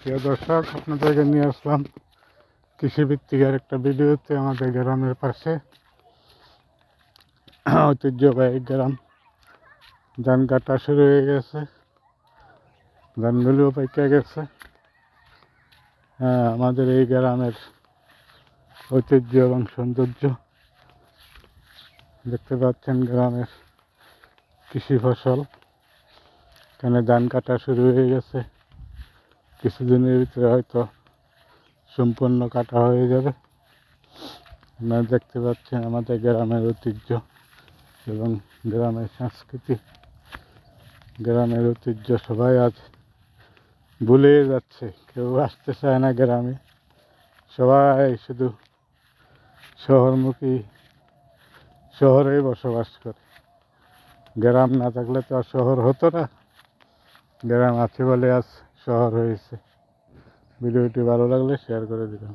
প্রিয় দর্শক, আপনাদেরকে নিয়ে আসলাম কৃষিভিত্তিক একটা ভিডিওতে। আমাদের গ্রামের পাশে ঐতিহ্যবাহী গ্রাম, ধান কাটা শুরু হয়ে গেছে, ধানগুলিও পেকে গেছে। আমাদের এই গ্রামের ঐতিহ্য এবং সৌন্দর্য দেখতে পাচ্ছেন। গ্রামের কৃষি ফসল, এখানে ধান কাটা শুরু হয়ে গেছে। কিছুদিনের ভিতরে হয়তো সম্পূর্ণ কাটা হয়ে যাবে। আপনারা দেখতে পাচ্ছেন আমাদের গ্রামের ঐতিহ্য এবং গ্রামের সংস্কৃতি, গ্রামের ঐতিহ্য সবাই আজ ভুলে যাচ্ছে। কেউ আসতে চায় না গ্রামে, সবাই শুধু শহরমুখী, শহরেই বসবাস করে। গ্রাম না থাকলে তো আর শহর হতো না, গ্রাম আছে বলে আজ শহর হয়েছে। ভিডিওটি ভালো লাগলে শেয়ার করে দিবেন।